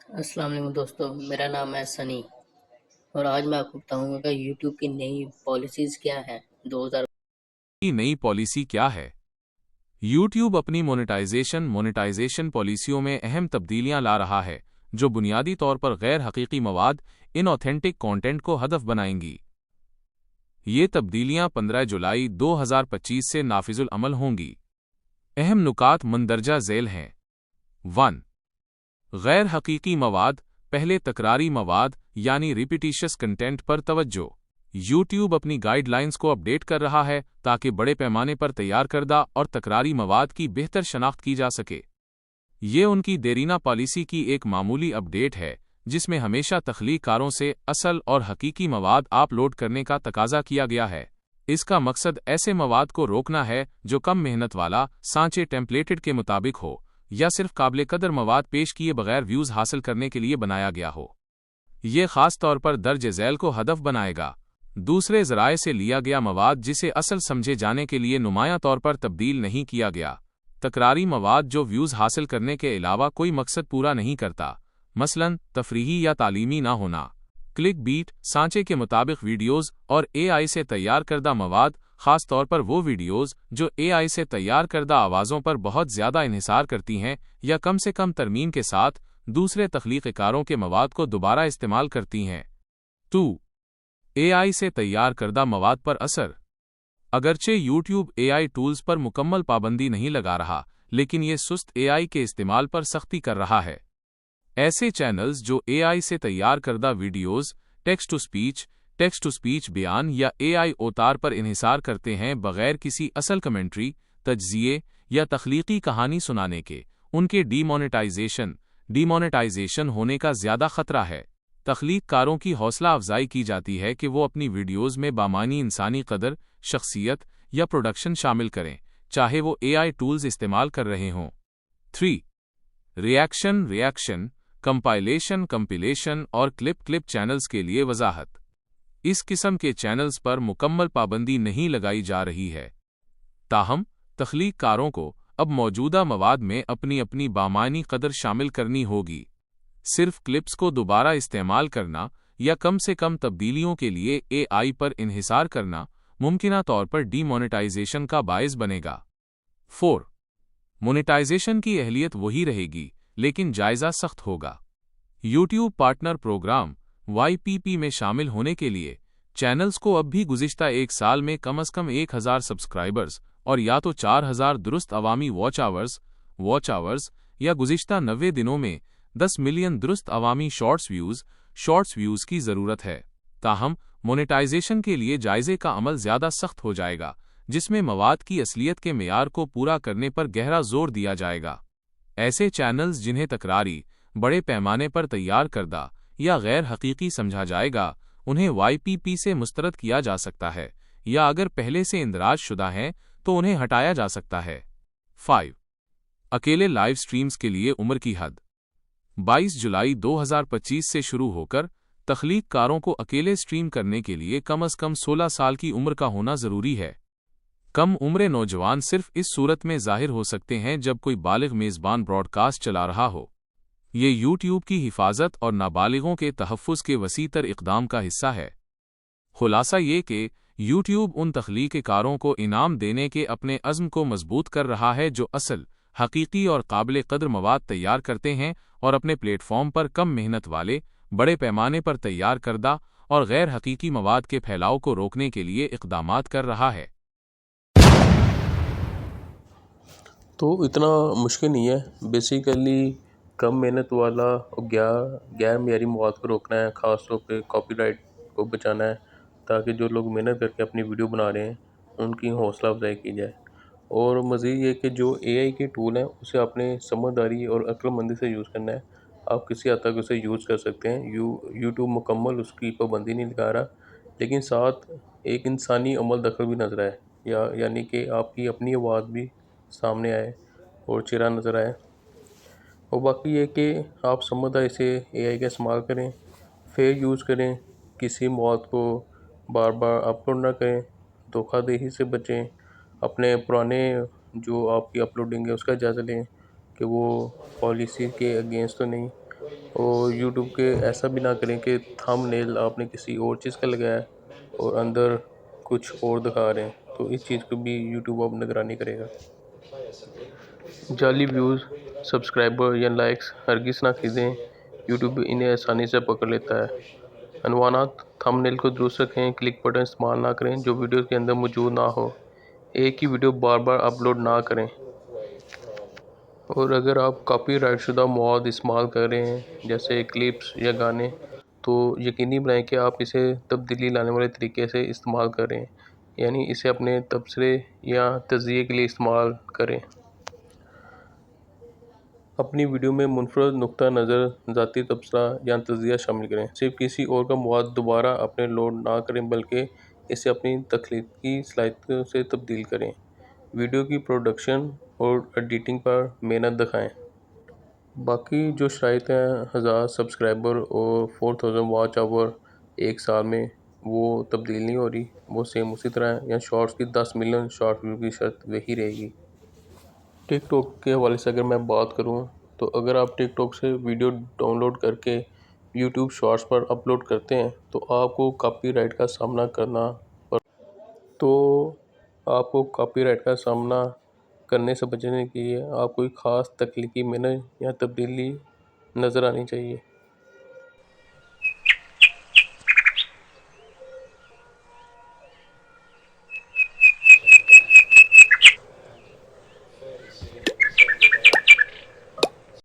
السلام علیکم دوستو، میرا نام ہے سنی اور آج میں آپ کو بتاؤں گا کہ یوٹیوب کی نئی پالیسیز کیا ہیں 2000۔ کی نئی پالیسی کیا ہے؟ یوٹیوب اپنی مونیٹائزیشن پالیسیوں میں اہم تبدیلیاں لا رہا ہے جو بنیادی طور پر غیر حقیقی مواد ان آتھینٹک کانٹینٹ کو ہدف بنائیں گی۔ یہ تبدیلیاں 15 جولائی 2025 سے نافذ العمل ہوں گی۔ اہم نکات مندرجہ ذیل ہیں۔ 1۔ غیر حقیقی مواد، پہلے تکراری مواد یعنی ریپیٹیشس کنٹینٹ پر توجہ۔ یوٹیوب اپنی گائیڈ لائنز کو اپڈیٹ کر رہا ہے تاکہ بڑے پیمانے پر تیار کردہ اور تکراری مواد کی بہتر شناخت کی جا سکے۔ یہ ان کی دیرینہ پالیسی کی ایک معمولی اپڈیٹ ہے جس میں ہمیشہ تخلیق کاروں سے اصل اور حقیقی مواد اپلوڈ کرنے کا تقاضا کیا گیا ہے۔ اس کا مقصد ایسے مواد کو روکنا ہے جو کم محنت والا، سانچے ٹیمپلیٹڈ کے مطابق ہو یا صرف قابل قدر مواد پیش کیے بغیر ویوز حاصل کرنے کے لیے بنایا گیا ہو۔ یہ خاص طور پر درج ذیل کو ہدف بنائے گا۔ دوسرے ذرائع سے لیا گیا مواد جسے اصل سمجھے جانے کے لیے نمایاں طور پر تبدیل نہیں کیا گیا۔ تکراری مواد جو ویوز حاصل کرنے کے علاوہ کوئی مقصد پورا نہیں کرتا، مثلا تفریحی یا تعلیمی نہ ہونا۔ کلک بیٹ، سانچے کے مطابق ویڈیوز اور اے آئی سے تیار کردہ مواد، خاص طور پر وہ ویڈیوز جو اے آئی سے تیار کردہ آوازوں پر بہت زیادہ انحصار کرتی ہیں یا کم سے کم ترمیم کے ساتھ دوسرے تخلیق کاروں کے مواد کو دوبارہ استعمال کرتی ہیں۔ 2۔ اے آئی سے تیار کردہ مواد پر اثر۔ اگرچہ یوٹیوب اے آئی ٹولز پر مکمل پابندی نہیں لگا رہا، لیکن یہ سست اے آئی کے استعمال پر سختی کر رہا ہے۔ ایسے چینلز جو اے آئی سے تیار کردہ ویڈیوز، ٹیکسٹ ٹو سپیچ بیان یا اے آئی اوتار پر انحصار کرتے ہیں بغیر کسی اصل کمنٹری، تجزیے یا تخلیقی کہانی سنانے کے، ان کے ڈی مونیٹائزیشن ہونے کا زیادہ خطرہ ہے۔ تخلیق کاروں کی حوصلہ افزائی کی جاتی ہے کہ وہ اپنی ویڈیوز میں بامعنی انسانی قدر، شخصیت یا پروڈکشن شامل کریں، چاہے وہ اے آئی ٹولز استعمال کر رہے ہوں۔ 3۔ ریاکشن، کمپائلیشن اور کلپ چینلز کے لیے وضاحت۔ اس قسم کے چینلز پر مکمل پابندی نہیں لگائی جا رہی ہے، تاہم تخلیق کاروں کو اب موجودہ مواد میں اپنی بامعنی قدر شامل کرنی ہوگی۔ صرف کلپس کو دوبارہ استعمال کرنا یا کم سے کم تبدیلیوں کے لیے اے آئی پر انحصار کرنا ممکنہ طور پر ڈی مونیٹائزیشن کا باعث بنے گا۔ 4۔ مونیٹائزیشن کی اہلیت وہی رہے گی، لیکن جائزہ سخت ہوگا۔ یوٹیوب پارٹنر پروگرام YPP میں شامل ہونے کے لیے چینلز کو اب بھی گزشتہ ایک سال میں کم از کم 1000 سبسکرائبرز اور یا تو 4000 درست عوامی واچ آورز یا گزشتہ 90 دنوں میں 10 ملین درست عوامی شارٹس ویوز کی ضرورت ہے۔ تاہم مونیٹائزیشن کے لیے جائزے کا عمل زیادہ سخت ہو جائے گا، جس میں مواد کی اصلیت کے معیار کو پورا کرنے پر گہرا زور دیا جائے گا۔ ایسے چینلز جنہیں تکراری، بڑے پیمانے پر تیار کردہ یا غیر حقیقی سمجھا جائے گا، انہیں YPP سے مسترد کیا جا سکتا ہے، یا اگر پہلے سے اندراج شدہ ہیں تو انہیں ہٹایا جا سکتا ہے۔ 5۔ اکیلے لائیو سٹریمز کے لیے عمر کی حد۔ 22 جولائی 2025 سے شروع ہو کر تخلیق کاروں کو اکیلے سٹریم کرنے کے لیے کم از کم 16 سال کی عمر کا ہونا ضروری ہے۔ کم عمر نوجوان صرف اس صورت میں ظاہر ہو سکتے ہیں جب کوئی بالغ میزبان براڈ کاسٹ چلا رہا ہو۔ یہ یوٹیوب کی حفاظت اور نابالغوں کے تحفظ کے وسیع تر اقدام کا حصہ ہے۔ خلاصہ یہ کہ یوٹیوب ان تخلیق کاروں کو انعام دینے کے اپنے عزم کو مضبوط کر رہا ہے جو اصل، حقیقی اور قابل قدر مواد تیار کرتے ہیں اور اپنے پلیٹ فارم پر کم محنت والے، بڑے پیمانے پر تیار کردہ اور غیر حقیقی مواد کے پھیلاؤ کو روکنے کے لیے اقدامات کر رہا ہے۔ تو اتنا مشکل نہیں ہے، بیسیکلی کم محنت والا اور غیر معیاری مواد کو روکنا ہے، خاص طور پہ کاپی رائٹ کو بچانا ہے، تاکہ جو لوگ محنت کر کے اپنی ویڈیو بنا رہے ہیں ان کی حوصلہ افزائی کی جائے۔ اور مزید یہ کہ جو اے آئی کے ٹول ہیں اسے آپ نے سمجھداری اور عقل مندی سے یوز کرنا ہے۔ آپ کسی حد تک اسے یوز کر سکتے ہیں، یوٹیوب مکمل اس کی پابندی نہیں لگا رہا، لیکن ساتھ ایک انسانی عمل دخل بھی نظر آئے، یعنی کہ آپ کی اپنی آواز بھی سامنے آئے اور چہرہ نظر آئے۔ اور باقی یہ کہ آپ سمجھداری سے اے آئی کا استعمال کریں، فیئر یوز کریں، کسی مواد کو بار بار اپلوڈ نہ کریں، دھوکہ دہی سے بچیں، اپنے پرانے جو آپ کی اپلوڈنگ ہے اس کا جائزہ لیں کہ وہ پالیسی کے اگینسٹ تو نہیں، اور یوٹیوب کے ایسا بھی نہ کریں کہ تھم نیل آپ نے کسی اور چیز کا لگایا ہے اور اندر کچھ اور دکھا رہے ہیں، تو اس چیز کو بھی یوٹیوب اب نگرانی کرے گا۔ جعلی ویوز، سبسکرائبر یا لائکس ہرگز نہ خریدیں، یوٹیوب انہیں آسانی سے پکڑ لیتا ہے۔ عنوانات، تھم نیل کو درست رکھیں، کلک بٹن استعمال نہ کریں جو ویڈیو کے اندر موجود نہ ہو، ایک ہی ویڈیو بار بار اپلوڈ نہ کریں، اور اگر آپ کاپی رائٹ شدہ مواد استعمال کر رہے ہیں جیسے کلپس یا گانے تو یقینی بنائیں کہ آپ اسے تبدیلی لانے والے طریقے سے استعمال کر رہے ہیں، یعنی اسے اپنے تبصرے یا تجزیے کے لیے استعمال کریں۔ اپنی ویڈیو میں منفرد نقطہ نظر، ذاتی تبصرہ یا تجزیہ شامل کریں۔ صرف کسی اور کا مواد دوبارہ اپنے لوڈ نہ کریں بلکہ اسے اپنی تخلیقی صلاحیتوں سے تبدیل کریں۔ ویڈیو کی پروڈکشن اور ایڈیٹنگ پر محنت دکھائیں۔ باقی جو شرائط ہیں 1000 سبسکرائبر اور 4000 واچ آور ایک سال میں، وہ تبدیل نہیں ہو رہی، وہ سیم اسی طرح ہے، یا شارٹس کی 10 ملین شارٹ ویو کی شرط وہی رہے گی۔ ٹک ٹاک کے حوالے سے اگر میں بات کروں تو اگر آپ ٹک ٹاک سے ویڈیو ڈاؤن لوڈ کر کے یوٹیوب شارٹس پر اپلوڈ کرتے ہیں تو آپ کو کاپی رائٹ کا سامنا کرنے سے بچنے کے لیے آپ کوئی خاص تخلیقی محنت یا تبدیلی نظر آنی چاہیے۔